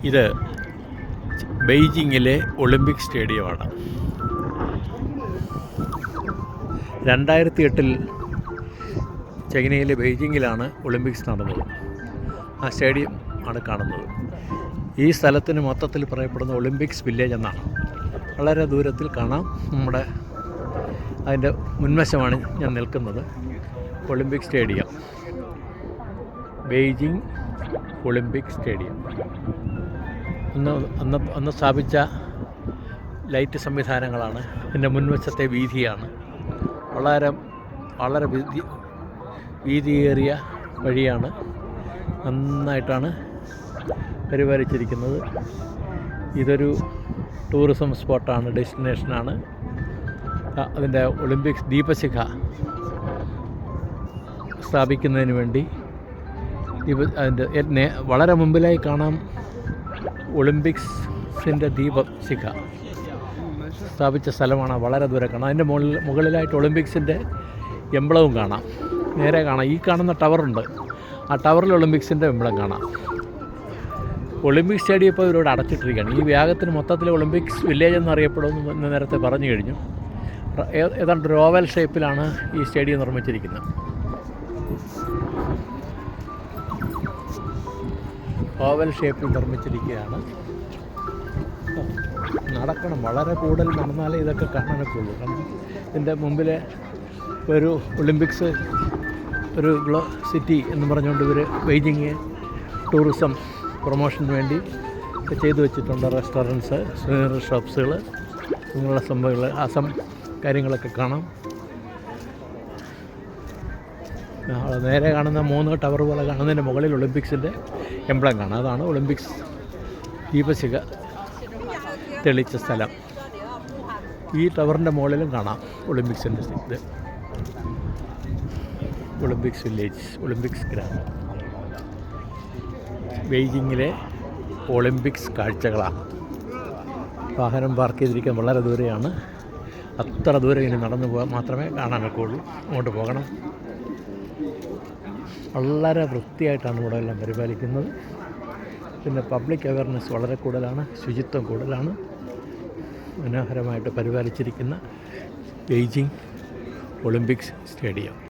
ഇത് ബെയ്ജിങ്ങിലെ ഒളിമ്പിക് സ്റ്റേഡിയമാണ്. 2008 ചൈനയിലെ ബെയ്ജിങ്ങിലാണ് ഒളിമ്പിക്സ് നടന്നത്. ആ സ്റ്റേഡിയം ആണ് കാണുന്നത്. ഈ സ്ഥലത്തിന് മൊത്തത്തിൽ പറയപ്പെടുന്ന ഒളിമ്പിക്സ് വില്ലേജ് എന്നാണ്. വളരെ ദൂരത്തിൽ കാണാം. നമ്മുടെ അതിൻ്റെ മുൻവശമാണ് ഞാൻ നിൽക്കുന്നത്. Olympic stadium, Beijing Olympic stadium. അന്ന് സ്ഥാപിച്ച ലൈറ്റ് സംവിധാനങ്ങളാണ്. ഇതിൻ്റെ മുൻവശത്തെ വീതിയാണ്. വളരെ വീതിയേറിയ വഴിയാണ്. നന്നായിട്ടാണ് പരിപാലിച്ചിരിക്കുന്നത്. ഇതൊരു ടൂറിസം സ്പോട്ടാണ്, ഡെസ്റ്റിനേഷനാണ്. അതിൻ്റെ ഒളിമ്പിക്സ് ദീപശിഖ സ്ഥാപിക്കുന്നതിന് വേണ്ടി അതിൻ്റെ വളരെ മുമ്പിലായി കാണാം ഒളിമ്പിക്സിൻ്റെ ദീപശിഖ സ്ഥാപിച്ച സ്ഥലമാണ്. വളരെ ദൂരെ കാണാം. അതിൻ്റെ മുകളിലായിട്ട് ഒളിമ്പിക്സിൻ്റെ എംബ്ലവും കാണാം. നേരെ കാണാം. ഈ കാണുന്ന ടവറുണ്ട്. ആ ടവറിൽ ഒളിമ്പിക്സിൻ്റെ എംബ്ലം കാണാം. ഒളിമ്പിക് സ്റ്റേഡിയം ഇപ്പോൾ ഇവരോട് അടച്ചിട്ടിരിക്കുകയാണ്. ഈ ഭാഗത്തിന് മൊത്തത്തിൽ ഒളിമ്പിക്സ് വില്ലേജ് എന്നറിയപ്പെടുമെന്ന് നേരത്തെ പറഞ്ഞു കഴിഞ്ഞു. ഏതാണ്ട് ഒരു ഓവൽ ഷേപ്പിലാണ് ഈ സ്റ്റേഡിയം നിർമ്മിച്ചിരിക്കുന്നത്. ഓവൽ ഷേപ്പിൽ നിർമ്മിച്ചിരിക്കുകയാണ്. നടക്കണം, വളരെ കൂടുതൽ നടന്നാലേ ഇതൊക്കെ കാണാനൊക്കെ ഉള്ളൂ. കാരണം ഇതിൻ്റെ മുമ്പിൽ ഒരു ഒളിമ്പിക്സ് ഒരു സിറ്റി എന്ന് പറഞ്ഞുകൊണ്ട് ഇവർ ബെയ്ജിങ് ടൂറിസം പ്രൊമോഷന് വേണ്ടി ചെയ്തു വെച്ചിട്ടുണ്ട്. റെസ്റ്റോറൻറ്റ്സ്, സുവനീർ ഷോപ്സുകൾ, അങ്ങനെയുള്ള സംഭവങ്ങൾ, കാര്യങ്ങളൊക്കെ കാണാം. നേരെ കാണുന്ന 3 ടവർ പോലെ കാണുന്നതിൻ്റെ മുകളിൽ ഒളിമ്പിക്സിൻ്റെ എംബ്ലം കാണാം. അതാണ് ഒളിമ്പിക്സ് ദീപശിഖ തെളിച്ച സ്ഥലം. ഈ ടവറിൻ്റെ മുകളിലും കാണാം ഒളിമ്പിക്സിൻ്റെ ഇത്. ഒളിമ്പിക്സ് വില്ലേജ്, ഒളിമ്പിക്സ് ഗ്രാമം, ബെയ്ജിങ്ങിലെ ഒളിമ്പിക്സ് കാഴ്ചകളാണ്. വാഹനം പാർക്ക് ചെയ്തിരിക്കാൻ വളരെ ദൂരെയാണ്. അത്ര ദൂരം ഇനി നടന്നു പോകാൻ മാത്രമേ കാണാനൊക്കെ ഉള്ളൂ. അങ്ങോട്ട് പോകണം. വളരെ വൃത്തിയായിട്ടാണ് ഇവിടെ എല്ലാം പരിപാലിക്കുന്നത്. പിന്നെ പബ്ലിക് അവയർനെസ് വളരെ കൂടുതലാണ്, ശുചിത്വം കൂടുതലാണ്. മനോഹരമായിട്ട് പരിപാലിച്ചിരിക്കുന്ന ബെയ്ജിങ് ഒളിമ്പിക്സ് സ്റ്റേഡിയം.